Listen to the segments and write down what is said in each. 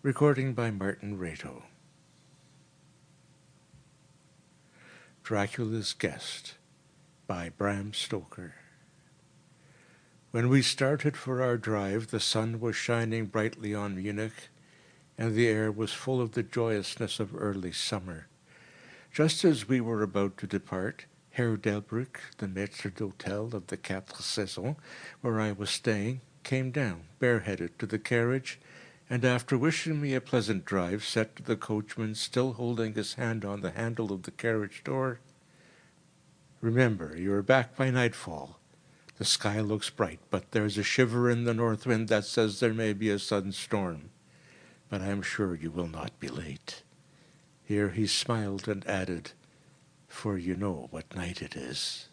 Recording by Martin Rato. Dracula's Guest by Bram Stoker. When we started for our drive, the sun was shining brightly on Munich, and the air was full of the joyousness of early summer. Just as we were about to depart, Herr Delbrück, the maître d'hôtel of the Quatre Saisons, where I was staying, came down, bareheaded, to the carriage, and after wishing me a pleasant drive, said to the coachman, still holding his hand on the handle of the carriage door, "Remember, you are back by nightfall. The sky looks bright, but there's a shiver in the north wind that says there may be a sudden storm. But I am sure you will not be late." Here he smiled and added, "For you know what night it is."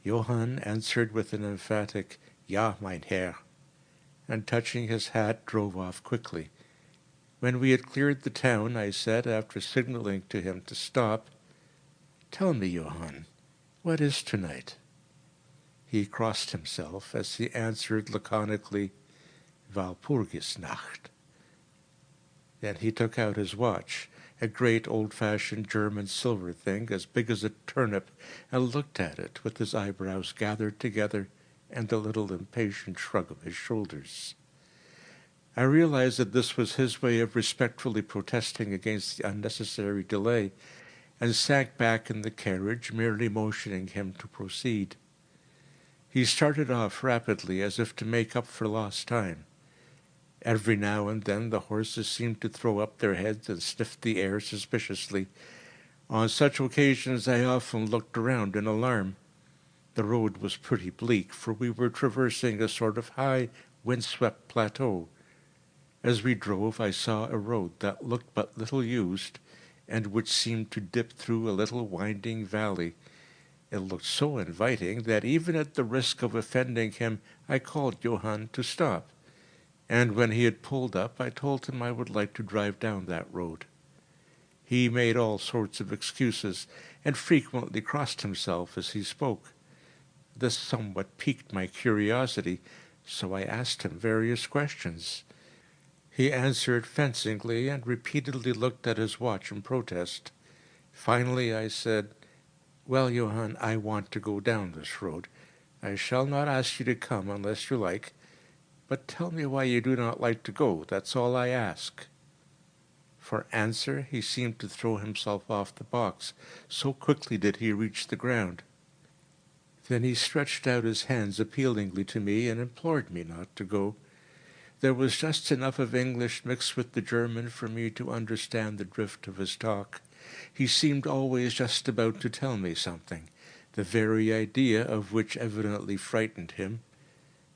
Johann answered with an emphatic, "Ja, mein Herr," and touching his hat, drove off quickly. When we had cleared the town, I said, after signaling to him to stop, "Tell me, Johann, what is tonight?" He crossed himself as he answered laconically, "Walpurgisnacht." Then he took out his watch, a great old-fashioned German silver thing as big as a turnip, and looked at it with his eyebrows gathered together and a little impatient shrug of his shoulders. I realized that this was his way of respectfully protesting against the unnecessary delay, and sank back in the carriage, merely motioning him to proceed. He started off rapidly, as if to make up for lost time. Every now and then the horses seemed to throw up their heads and sniff the air suspiciously. On such occasions I often looked around in alarm. The road was pretty bleak, for we were traversing a sort of high, wind-swept plateau. As we drove, I saw a road that looked but little used, and which seemed to dip through a little winding valley. It looked so inviting that even at the risk of offending him, I called Johann to stop, and when he had pulled up, I told him I would like to drive down that road. He made all sorts of excuses, and frequently crossed himself as he spoke. This somewhat piqued my curiosity, so I asked him various questions. He answered fencingly and repeatedly looked at his watch in protest. Finally I said, "Well, Johann, I want to go down this road. I shall not ask you to come unless you like, but tell me why you do not like to go, that's all I ask." For answer he seemed to throw himself off the box, so quickly did he reach the ground. Then he stretched out his hands appealingly to me and implored me not to go. There was just enough of English mixed with the German for me to understand the drift of his talk. He seemed always just about to tell me something, the very idea of which evidently frightened him,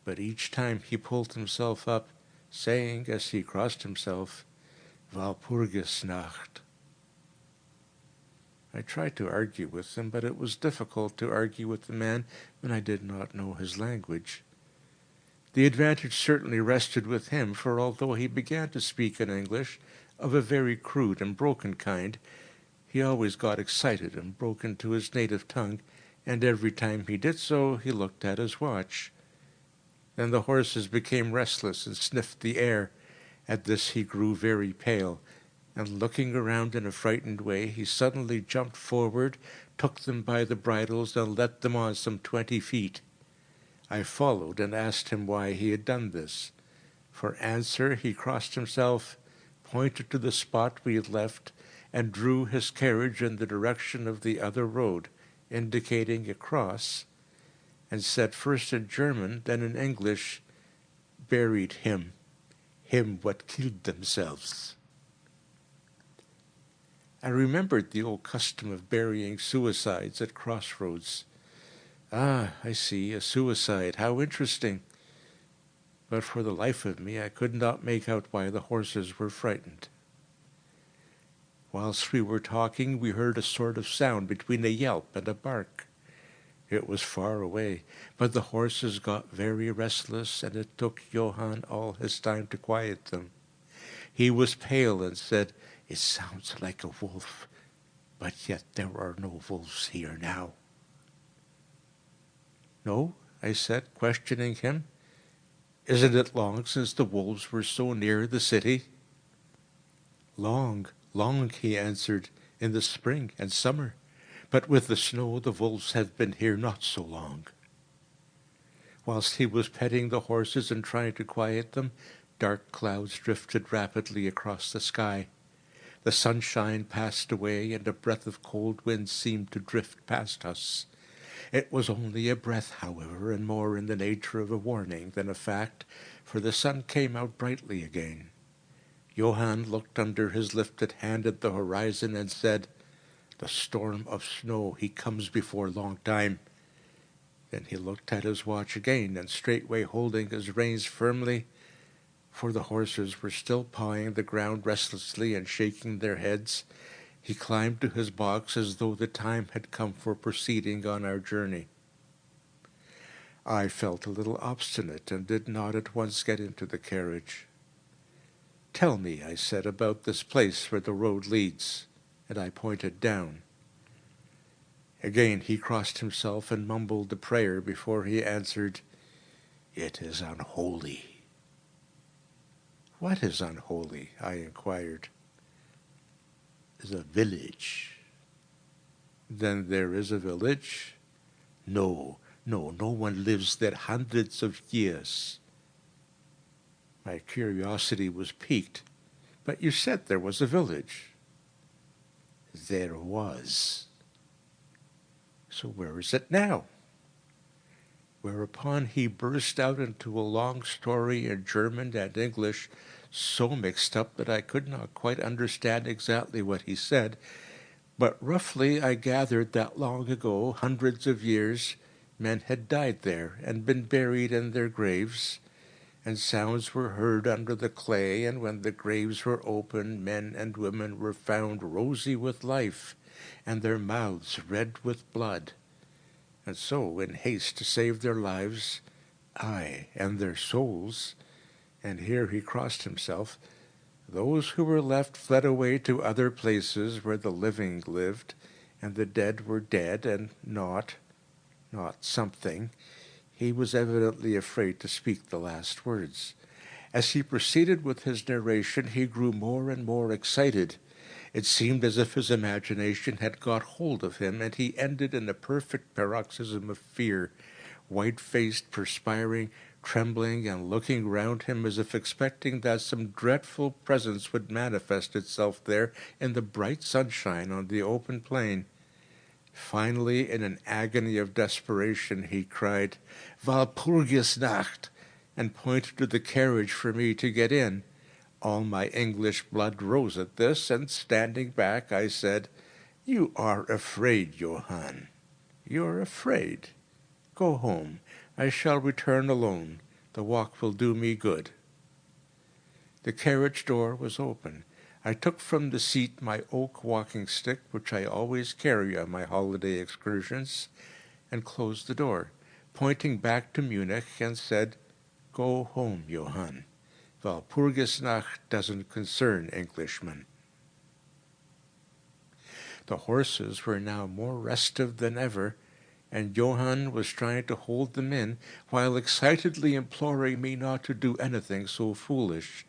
but each time he pulled himself up, saying as he crossed himself, "Walpurgisnacht." I tried to argue with him, but it was difficult to argue with the man when I did not know his language. The advantage certainly rested with him, for although he began to speak in English, of a very crude and broken kind, he always got excited and broke into his native tongue, and every time he did so, he looked at his watch. Then the horses became restless and sniffed the air. At this he grew very pale, and looking around in a frightened way, he suddenly jumped forward, took them by the bridles, and led them on some 20 feet. I followed and asked him why he had done this. For answer he crossed himself, pointed to the spot we had left, and drew his carriage in the direction of the other road, indicating a cross, and said first in German, then in English, "Buried him what killed themselves." I remembered the old custom of burying suicides at crossroads. "Ah, I see, a suicide. How interesting." But for the life of me I could not make out why the horses were frightened. Whilst we were talking, we heard a sort of sound between a yelp and a bark. It was far away, but the horses got very restless, and it took Johann all his time to quiet them. He was pale and said, "It sounds like a wolf, but yet there are no wolves here now." "No?" I said, questioning him. Isn't it long since the wolves were so near the city? Long, long, he answered, in the spring and summer. But with the snow the wolves have been here not so long. Whilst he was petting the horses and trying to quiet them, dark clouds drifted rapidly across the sky. The sunshine passed away, and a breath of cold wind seemed to drift past us. It was only a breath, however, and more in the nature of a warning than a fact, for the sun came out brightly again. Johann looked under his lifted hand at the horizon and said, "The storm of snow, he comes before long time." Then he looked at his watch again, and straightway holding his reins firmly, for the horses were still pawing the ground restlessly and shaking their heads, he climbed to his box as though the time had come for proceeding on our journey. I felt a little obstinate and did not at once get into the carriage. "Tell me," I said, "about this place where the road leads," and I pointed down. Again he crossed himself and mumbled a prayer before he answered, "It is unholy." "What is unholy?" I inquired. "The village." "Then there is a village?" No one lives there hundreds of years." My curiosity was piqued. "But you said there was a village." "There was." "So where is it now?" Whereupon he burst out into a long story in German and English, so mixed up that I could not quite understand exactly what he said, but roughly I gathered that long ago, hundreds of years, men had died there and been buried in their graves, and sounds were heard under the clay, and when the graves were opened, men and women were found rosy with life, and their mouths red with blood. And so, in haste to save their lives, aye, and their souls, and here he crossed himself, those who were left fled away to other places where the living lived, and the dead were dead, and not something. He was evidently afraid to speak the last words. As he proceeded with his narration, he grew more and more excited. It seemed as if his imagination had got hold of him, and he ended in a perfect paroxysm of fear, white-faced, perspiring, trembling, and looking round him as if expecting that some dreadful presence would manifest itself there in the bright sunshine on the open plain. Finally, in an agony of desperation, he cried, "Walpurgisnacht," and pointed to the carriage for me to get in. All my English blood rose at this, and standing back, I said, "You are afraid, Johann. You're afraid. Go home. I shall return alone. The walk will do me good." The carriage door was open. I took from the seat my oak walking stick, which I always carry on my holiday excursions, and closed the door, pointing back to Munich, and said, "Go home, Johann. Walpurgisnacht doesn't concern Englishmen." The horses were now more restive than ever, and Johann was trying to hold them in, while excitedly imploring me not to do anything so foolish.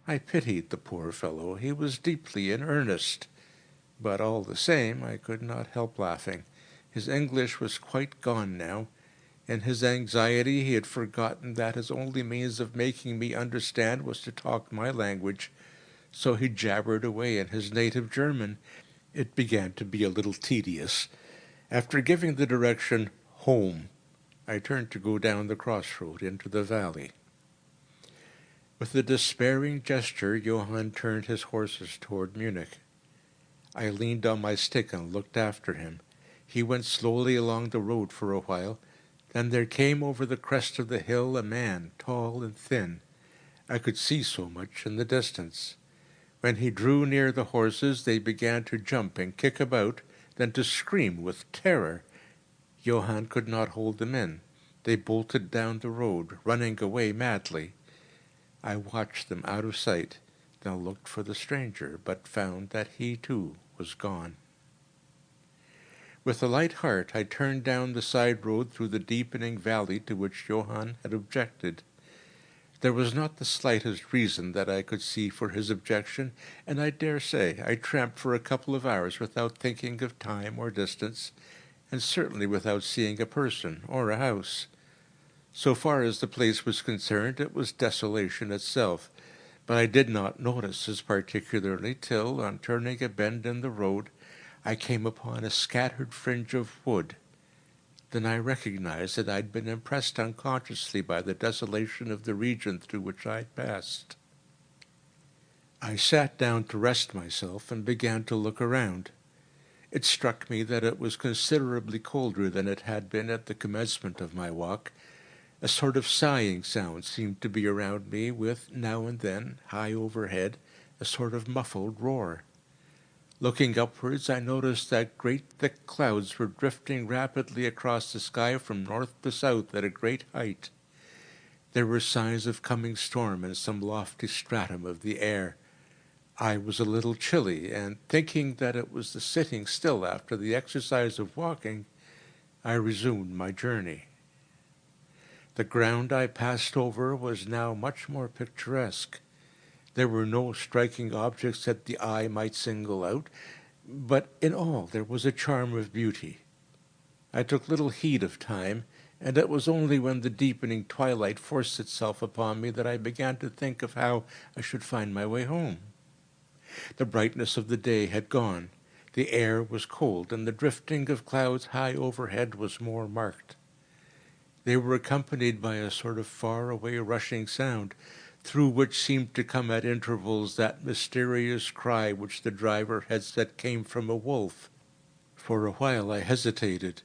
I pitied the poor fellow. He was deeply in earnest. But all the same, I could not help laughing. His English was quite gone now. In his anxiety, he had forgotten that his only means of making me understand was to talk my language, so he jabbered away in his native German. It began to be a little tedious. After giving the direction home, I turned to go down the crossroad into the valley. With a despairing gesture, Johann turned his horses toward Munich. I leaned on my stick and looked after him. He went slowly along the road for a while. Then there came over the crest of the hill a man, tall and thin. I could see so much in the distance. When he drew near the horses, they began to jump and kick about, then to scream with terror. Johann could not hold them in. They bolted down the road, running away madly. I watched them out of sight, then looked for the stranger, but found that he too was gone. With a light heart, I turned down the side road through the deepening valley to which Johann had objected. There was not the slightest reason that I could see for his objection, and I dare say I tramped for a couple of hours without thinking of time or distance, and certainly without seeing a person or a house. So far as the place was concerned, it was desolation itself, but I did not notice this particularly till, on turning a bend in the road, I came upon a scattered fringe of wood. Then I recognized that I'd been impressed unconsciously by the desolation of the region through which I'd passed. I sat down to rest myself and began to look around. It struck me that it was considerably colder than it had been at the commencement of my walk. A sort of sighing sound seemed to be around me, with, now and then, high overhead, a sort of muffled roar. Looking upwards, I noticed that great thick clouds were drifting rapidly across the sky from north to south at a great height. There were signs of coming storm in some lofty stratum of the air. I was a little chilly, and thinking that it was the sitting still after the exercise of walking, I resumed my journey. The ground I passed over was now much more picturesque. There were no striking objects that the eye might single out, but in all there was a charm of beauty. I took little heed of time, and it was only when the deepening twilight forced itself upon me that I began to think of how I should find my way home. The brightness of the day had gone, the air was cold, and the drifting of clouds high overhead was more marked. They were accompanied by a sort of far-away rushing sound, through which seemed to come at intervals that mysterious cry which the driver had said came from a wolf. For a while I hesitated.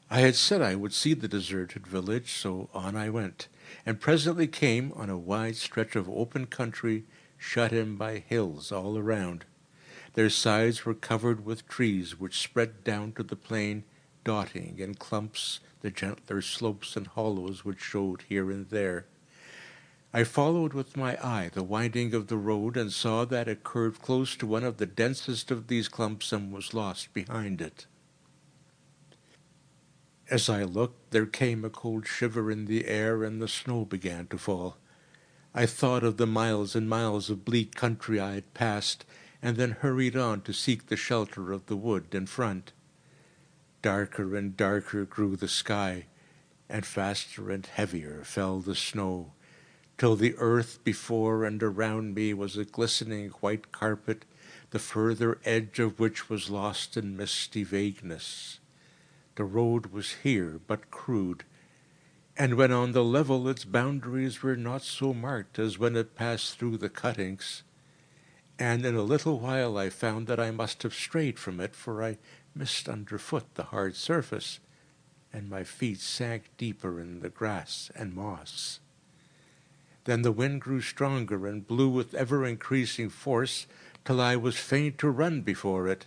I had said I would see the deserted village, so on I went, and presently came on a wide stretch of open country, shut in by hills all around. Their sides were covered with trees which spread down to the plain, dotting in clumps the gentler slopes and hollows which showed here and there. I followed with my eye the winding of the road, and saw that it curved close to one of the densest of these clumps and was lost behind it. As I looked, there came a cold shiver in the air, and the snow began to fall. I thought of the miles and miles of bleak country I had passed, and then hurried on to seek the shelter of the wood in front. Darker and darker grew the sky, and faster and heavier fell the snow, till the earth before and around me was a glistening white carpet, the further edge of which was lost in misty vagueness. The road was here but crude, and when on the level its boundaries were not so marked as when it passed through the cuttings, and in a little while I found that I must have strayed from it, for I missed underfoot the hard surface, and my feet sank deeper in the grass and moss. Then the wind grew stronger and blew with ever-increasing force, till I was fain to run before it.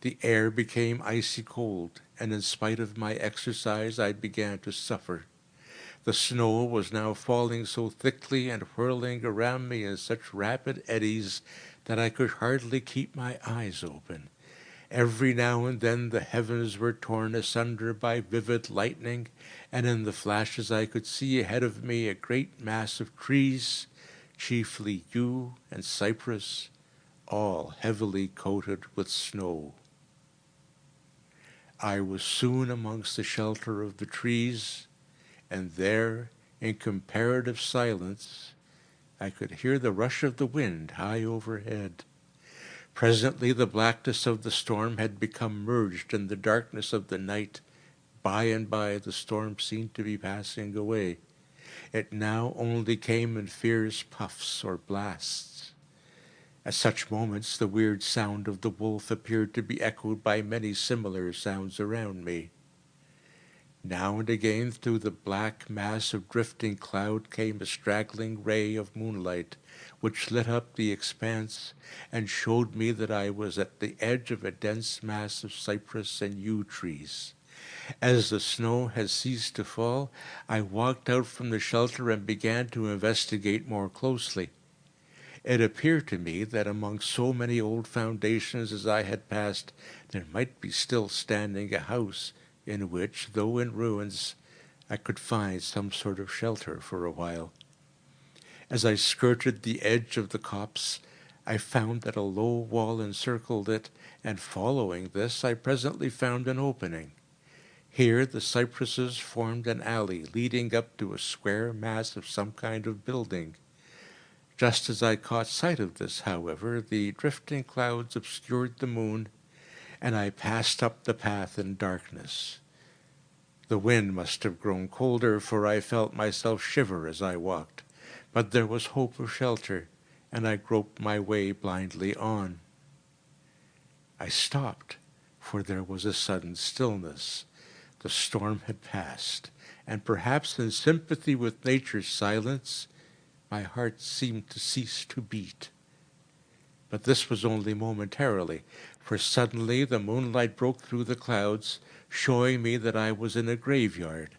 The air became icy cold, and in spite of my exercise I began to suffer. The snow was now falling so thickly and whirling around me in such rapid eddies that I could hardly keep my eyes open. Every now and then the heavens were torn asunder by vivid lightning, and in the flashes I could see ahead of me a great mass of trees, chiefly yew and cypress, all heavily coated with snow. I was soon amongst the shelter of the trees, and there, in comparative silence, I could hear the rush of the wind high overhead. Presently the blackness of the storm had become merged in the darkness of the night. By and by the storm seemed to be passing away. It now only came in fierce puffs or blasts. At such moments the weird sound of the wolf appeared to be echoed by many similar sounds around me. Now and again through the black mass of drifting cloud came a straggling ray of moonlight, which lit up the expanse and showed me that I was at the edge of a dense mass of cypress and yew trees. As the snow had ceased to fall, I walked out from the shelter and began to investigate more closely. It appeared to me that among so many old foundations as I had passed, there might be still standing a house in which, though in ruins, I could find some sort of shelter for a while. As I skirted the edge of the copse, I found that a low wall encircled it, and following this, I presently found an opening. Here the cypresses formed an alley leading up to a square mass of some kind of building. Just as I caught sight of this, however, the drifting clouds obscured the moon, and I passed up the path in darkness. The wind must have grown colder, for I felt myself shiver as I walked, but there was hope of shelter, and I groped my way blindly on. I stopped, for there was a sudden stillness. The storm had passed, and perhaps in sympathy with nature's silence, my heart seemed to cease to beat. But this was only momentarily, for suddenly the moonlight broke through the clouds, showing me that I was in a graveyard,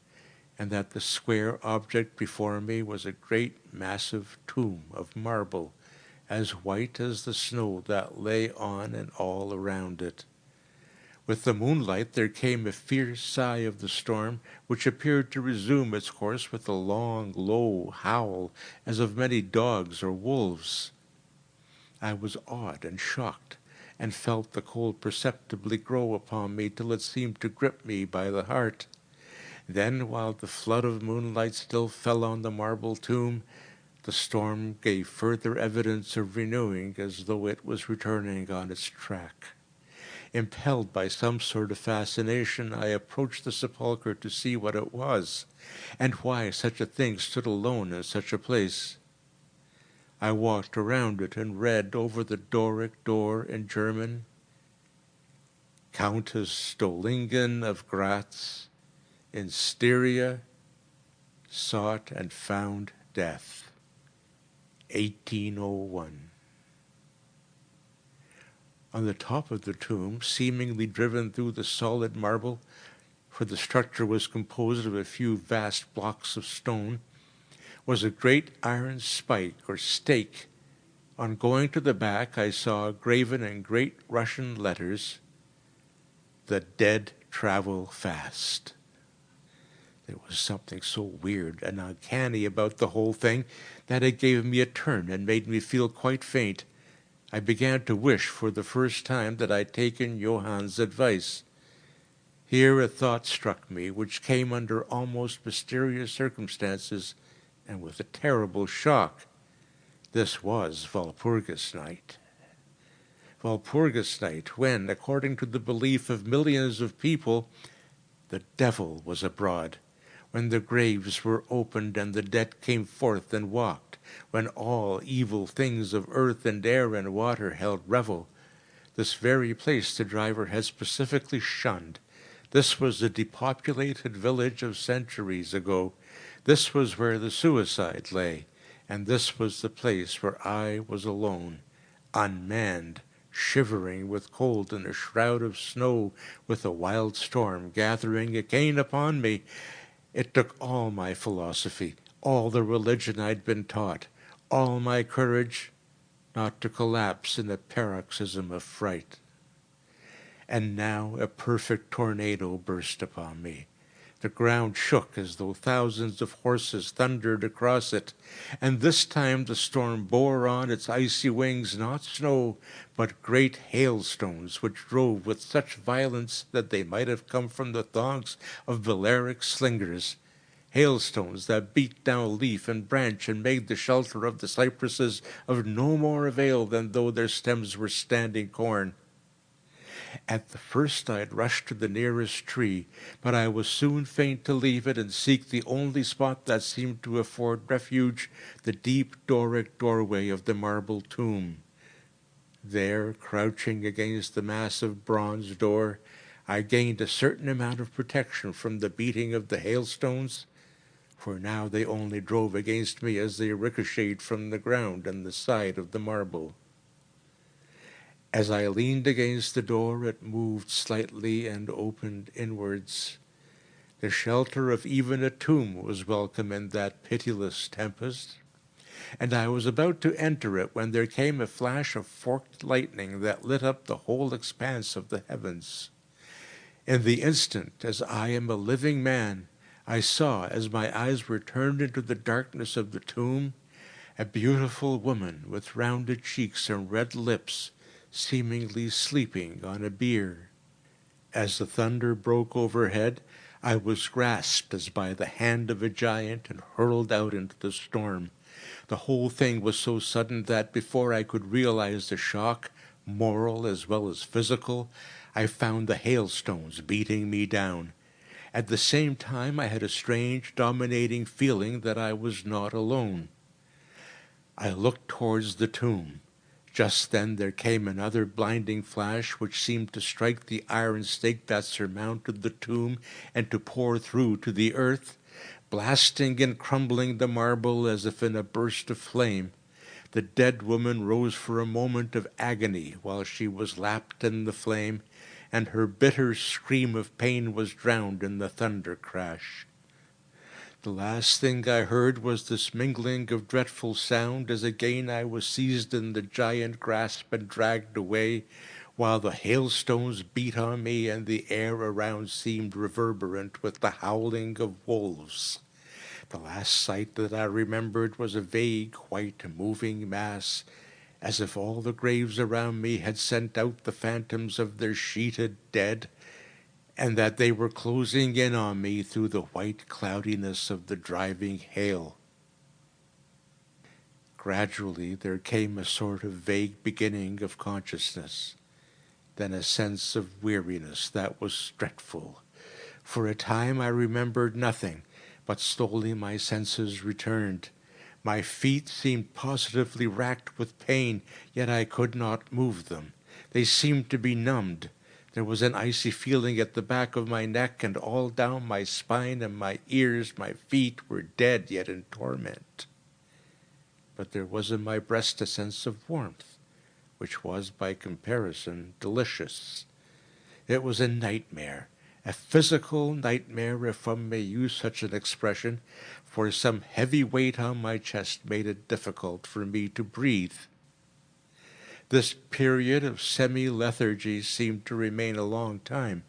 and that the square object before me was a great massive tomb of marble, as white as the snow that lay on and all around it. With the moonlight there came a fierce sigh of the storm, which appeared to resume its course with a long, low howl, as of many dogs or wolves. I was awed and shocked, and felt the cold perceptibly grow upon me till it seemed to grip me by the heart. Then, while the flood of moonlight still fell on the marble tomb, the storm gave further evidence of renewing, as though it was returning on its track. Impelled by some sort of fascination, I approached the sepulchre to see what it was, and why such a thing stood alone in such a place. I walked around it and read over the Doric door in German, Countess Stolingen of Graz, in Styria, sought and found death, 1801. On the top of the tomb, seemingly driven through the solid marble, for the structure was composed of a few vast blocks of stone, was a great iron spike or stake. On going to the back, I saw graven in great Russian letters, "The dead travel fast." There was something so weird and uncanny about the whole thing that it gave me a turn and made me feel quite faint. I began to wish for the first time that I'd taken Johann's advice. Here a thought struck me which came under almost mysterious circumstances and with a terrible shock. This was Walpurgis Night. Walpurgis Night, when, according to the belief of millions of people, the devil was abroad, when the graves were opened and the dead came forth and walked, when all evil things of earth and air and water held revel. This very place the driver had specifically shunned. This was the depopulated village of centuries ago. This was where the suicide lay, and this was the place where I was alone, unmanned, shivering with cold in a shroud of snow, with a wild storm gathering again upon me. It took all my philosophy, all the religion I'd been taught, all my courage, not to collapse in a paroxysm of fright. And now a perfect tornado burst upon me. The ground shook as though thousands of horses thundered across it, and this time the storm bore on its icy wings not snow, but great hailstones, which drove with such violence that they might have come from the thongs of Balearic slingers. Hailstones that beat down leaf and branch and made the shelter of the cypresses of no more avail than though their stems were standing corn. At the first I had rushed to the nearest tree, but I was soon fain to leave it and seek the only spot that seemed to afford refuge, the deep Doric doorway of the marble tomb. There, crouching against the massive bronze door, I gained a certain amount of protection from the beating of the hailstones, for now they only drove against me as they ricocheted from the ground and the side of the marble. As I leaned against the door, it moved slightly and opened inwards. The shelter of even a tomb was welcome in that pitiless tempest, and I was about to enter it when there came a flash of forked lightning that lit up the whole expanse of the heavens. In the instant, as I am a living man, I saw, as my eyes were turned into the darkness of the tomb, a beautiful woman with rounded cheeks and red lips, seemingly sleeping on a bier. As the thunder broke overhead, I was grasped as by the hand of a giant and hurled out into the storm. The whole thing was so sudden that before I could realize the shock, moral as well as physical, I found the hailstones beating me down. At the same time, I had a strange, dominating feeling that I was not alone. I looked towards the tomb. Just then there came another blinding flash which seemed to strike the iron stake that surmounted the tomb and to pour through to the earth, blasting and crumbling the marble as if in a burst of flame. The dead woman rose for a moment of agony while she was lapped in the flame, and her bitter scream of pain was drowned in the thunder crash. The last thing I heard was this mingling of dreadful sound as again I was seized in the giant grasp and dragged away, while the hailstones beat on me and the air around seemed reverberant with the howling of wolves. The last sight that I remembered was a vague, white, moving mass, as if all the graves around me had sent out the phantoms of their sheeted dead, and that they were closing in on me through the white cloudiness of the driving hail. Gradually there came a sort of vague beginning of consciousness, then a sense of weariness that was dreadful. For a time I remembered nothing, but slowly my senses returned. My feet seemed positively racked with pain, yet I could not move them. They seemed to be numbed. There was an icy feeling at the back of my neck, and all down my spine and my ears my feet were dead yet in torment. But there was in my breast a sense of warmth, which was, by comparison, delicious. It was a nightmare, a physical nightmare, if one may use such an expression, for some heavy weight on my chest made it difficult for me to breathe. This period of semi-lethargy seemed to remain a long time,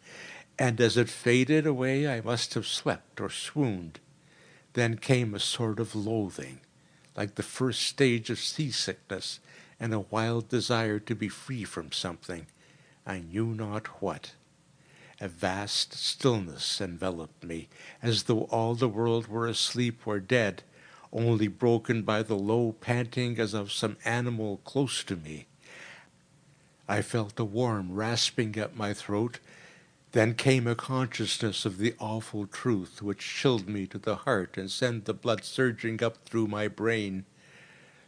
and as it faded away I must have slept or swooned. Then came a sort of loathing, like the first stage of seasickness, and a wild desire to be free from something, I knew not what. A vast stillness enveloped me, as though all the world were asleep or dead, only broken by the low panting as of some animal close to me. I felt a warm rasping at my throat. Then came a consciousness of the awful truth which chilled me to the heart and sent the blood surging up through my brain.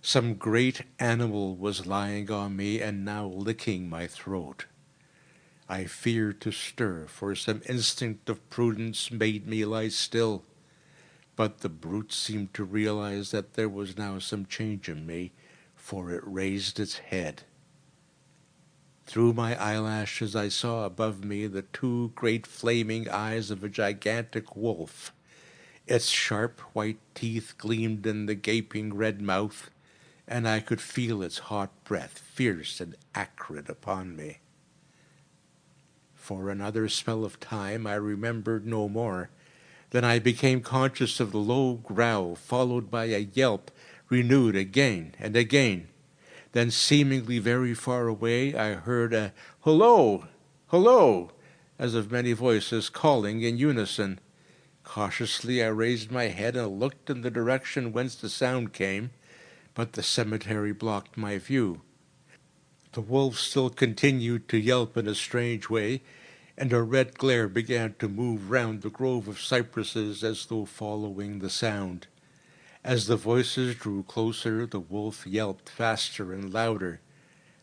Some great animal was lying on me and now licking my throat. I feared to stir, for some instinct of prudence made me lie still. But the brute seemed to realize that there was now some change in me, for it raised its head. Through my eyelashes I saw above me the two great flaming eyes of a gigantic wolf. Its sharp white teeth gleamed in the gaping red mouth, and I could feel its hot breath, fierce and acrid, upon me. For another spell of time I remembered no more. Then I became conscious of the low growl, followed by a yelp, renewed again and again. Then, seemingly very far away, I heard a "Hullo! Hullo!" as of many voices calling in unison. Cautiously I raised my head and looked in the direction whence the sound came, but the cemetery blocked my view. The wolf still continued to yelp in a strange way, and a red glare began to move round the grove of cypresses as though following the sound. As the voices drew closer, the wolf yelped faster and louder.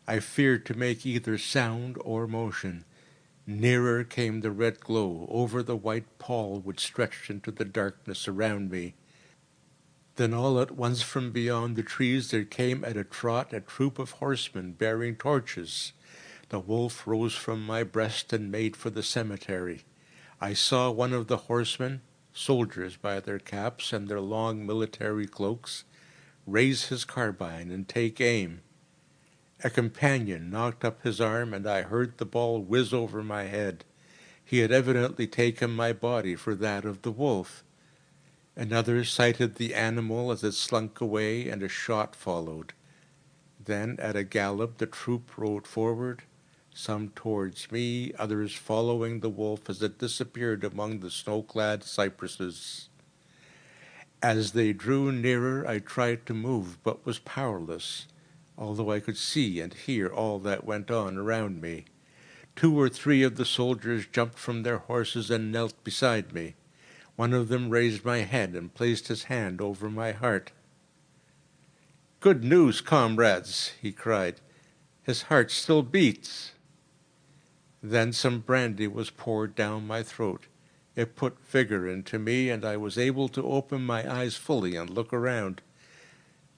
I feared to make either sound or motion. Nearer came the red glow, over the white pall which stretched into the darkness around me. Then all at once from beyond the trees there came at a trot a troop of horsemen bearing torches. The wolf rose from my breast and made for the cemetery. I saw one of the horsemen, soldiers by their caps and their long military cloaks, raise his carbine and take aim. A companion knocked up his arm, and I heard the ball whiz over my head. He had evidently taken my body for that of the wolf. Another sighted the animal as it slunk away, and a shot followed. Then, at a gallop, the troop rode forward, some towards me, others following the wolf as it disappeared among the snow-clad cypresses. As they drew nearer, I tried to move, but was powerless, although I could see and hear all that went on around me. 2 or 3 of the soldiers jumped from their horses and knelt beside me. One of them raised my head and placed his hand over my heart. "Good news, comrades," he cried. "His heart still beats." Then some brandy was poured down my throat. It put vigor into me, and I was able to open my eyes fully and look around.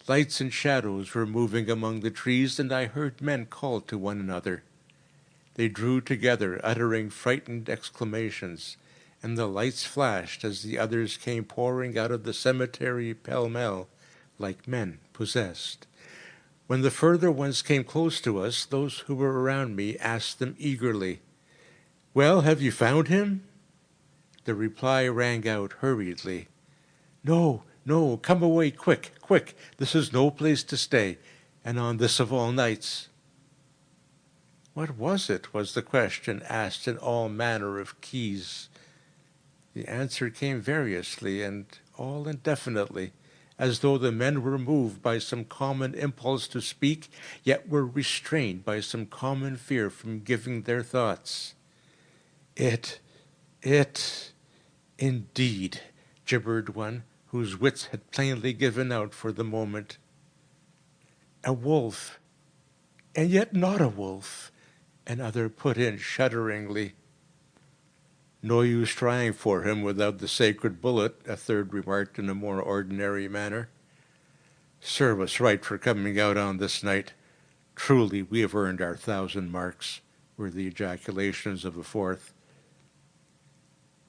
Lights and shadows were moving among the trees, and I heard men call to one another. They drew together, uttering frightened exclamations, and the lights flashed as the others came pouring out of the cemetery pell-mell, like men possessed. When the further ones came close to us, those who were around me asked them eagerly, "Well, have you found him?" The reply rang out hurriedly, "No, no, come away, quick, quick, this is no place to stay, and on this of all nights." What was it, was the question asked in all manner of keys. The answer came variously and all indefinitely, as though the men were moved by some common impulse to speak, yet were restrained by some common fear from giving their thoughts. It, indeed, gibbered one, whose wits had plainly given out for the moment. A wolf, and yet not a wolf, another put in shudderingly. "No use trying for him without the sacred bullet," a third remarked in a more ordinary manner. "Serve us right for coming out on this night. Truly we have earned our 1,000 marks," were the ejaculations of a fourth.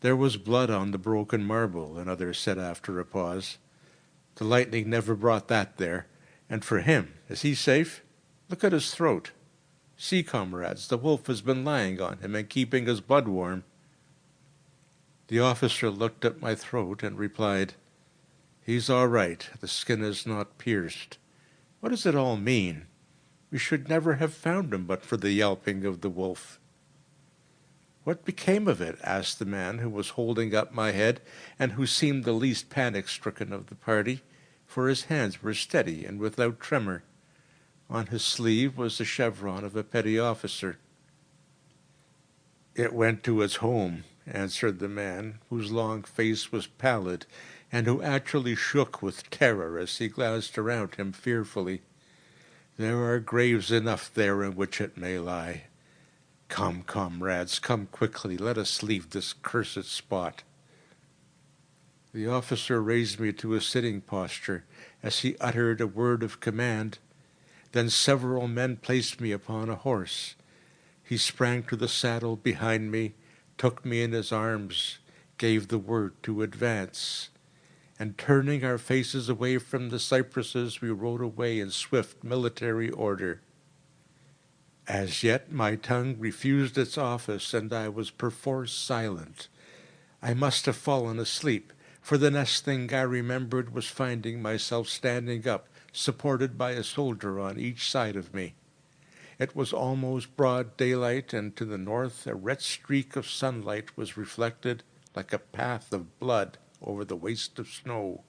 "There was blood on the broken marble," another said after a pause. "The lightning never brought that there. And for him, is he safe? Look at his throat. See, comrades, the wolf has been lying on him and keeping his blood warm." The officer looked at my throat and replied, "He's all right. The skin is not pierced. What does it all mean? We should never have found him but for the yelping of the wolf." "What became of it?" asked the man who was holding up my head and who seemed the least panic-stricken of the party, for his hands were steady and without tremor. On his sleeve was the chevron of a petty officer. "It went to its home," answered the man, whose long face was pallid, and who actually shook with terror as he glanced around him fearfully. "There are graves enough there in which it may lie. Come, comrades, come quickly, let us leave this cursed spot." The officer raised me to a sitting posture as he uttered a word of command. Then several men placed me upon a horse. He sprang to the saddle behind me, took me in his arms, gave the word to advance, and turning our faces away from the cypresses, we rode away in swift military order. As yet my tongue refused its office, and I was perforce silent. I must have fallen asleep, for the next thing I remembered was finding myself standing up, supported by a soldier on each side of me. It was almost broad daylight, and to the north a red streak of sunlight was reflected like a path of blood over the waste of snow.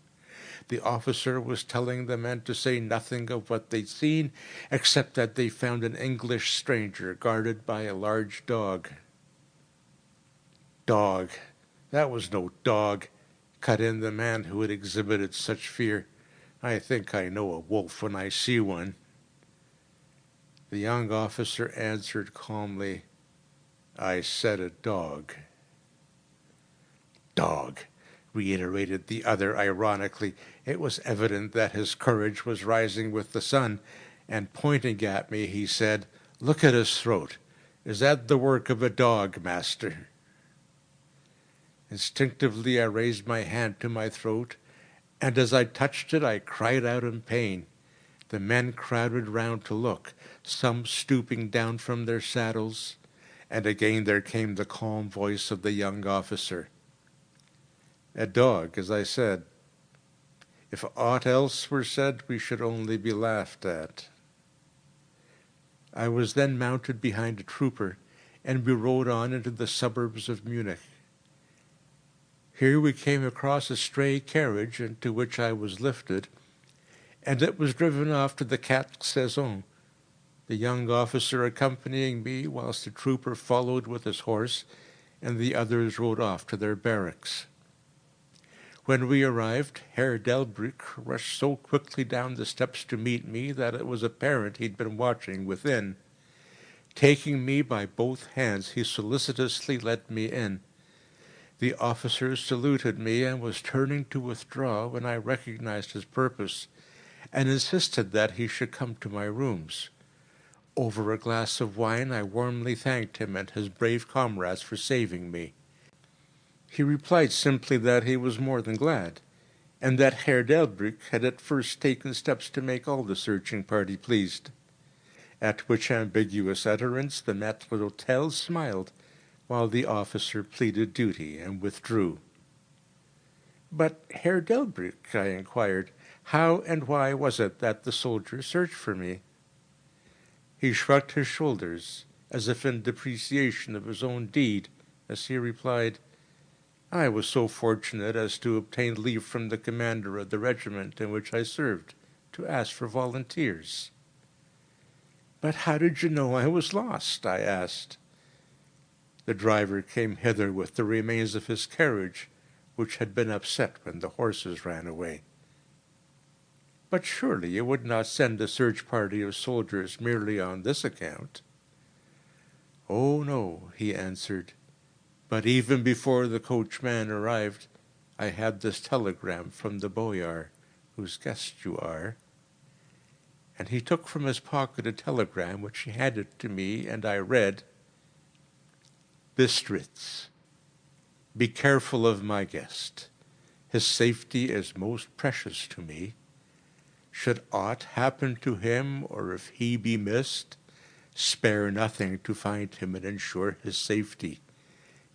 The officer was telling the men to say nothing of what they'd seen, except that they found an English stranger guarded by a large dog. "Dog! That was no dog," cut in the man who had exhibited such fear. "I think I know a wolf when I see one." The young officer answered calmly, "I said a dog." "Dog," reiterated the other ironically. It was evident that his courage was rising with the sun, and pointing at me, he said, "Look at his throat. Is that the work of a dog, master?" Instinctively I raised my hand to my throat, and as I touched it I cried out in pain. The men crowded round to look, some stooping down from their saddles, and again there came the calm voice of the young officer. A dog, as I said. If aught else were said, we should only be laughed at. I was then mounted behind a trooper, and we rode on into the suburbs of Munich. Here we came across a stray carriage into which I was lifted, and it was driven off to the Quatre Saisons, the young officer accompanying me whilst the trooper followed with his horse, and the others rode off to their barracks. When we arrived, Herr Delbrück rushed so quickly down the steps to meet me that it was apparent he'd been watching within. Taking me by both hands, he solicitously led me in. The officer saluted me and was turning to withdraw when I recognized his purpose, and insisted that he should come to my rooms. Over a glass of wine, I warmly thanked him and his brave comrades for saving me. He replied simply that he was more than glad, and that Herr Delbrück had at first taken steps to make all the searching party pleased. At which ambiguous utterance the maître d'hôtel smiled, while the officer pleaded duty and withdrew. "But, Herr Delbrück," I inquired, "how and why was it that the soldier searched for me?" He shrugged his shoulders, as if in depreciation of his own deed, as he replied, "I was so fortunate as to obtain leave from the commander of the regiment in which I served to ask for volunteers." "But how did you know I was lost?" I asked. "The driver came hither with the remains of his carriage, which had been upset when the horses ran away." "But surely you would not send a search party of soldiers merely on this account?" "Oh, no," he answered. "But even before the coachman arrived, I had this telegram from the boyar, whose guest you are." And he took from his pocket a telegram which he handed to me, and I read, "Bistritz, be careful of my guest. His safety is most precious to me. Should aught happen to him, or if he be missed, spare nothing to find him and ensure his safety.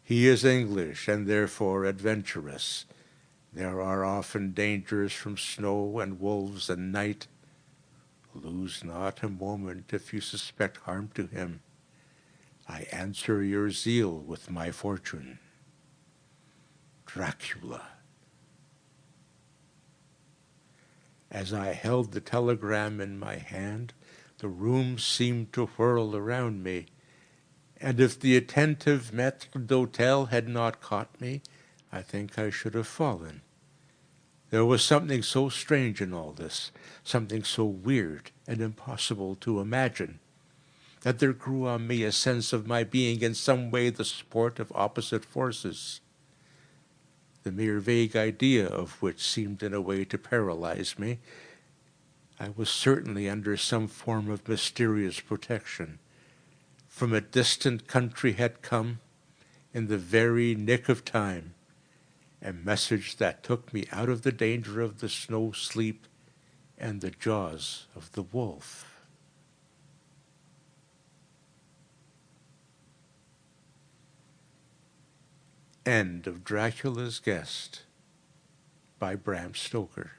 He is English and therefore adventurous. There are often dangers from snow and wolves and night. Lose not a moment if you suspect harm to him. I answer your zeal with my fortune. Dracula." As I held the telegram in my hand, the room seemed to whirl around me, and if the attentive maître d'hôtel had not caught me, I think I should have fallen. There was something so strange in all this, something so weird and impossible to imagine, that there grew on me a sense of my being in some way the sport of opposite forces, the mere vague idea of which seemed in a way to paralyze me. I was certainly under some form of mysterious protection. From a distant country had come, in the very nick of time, a message that took me out of the danger of the snow sleep and the jaws of the wolf. End of Dracula's Guest by Bram Stoker.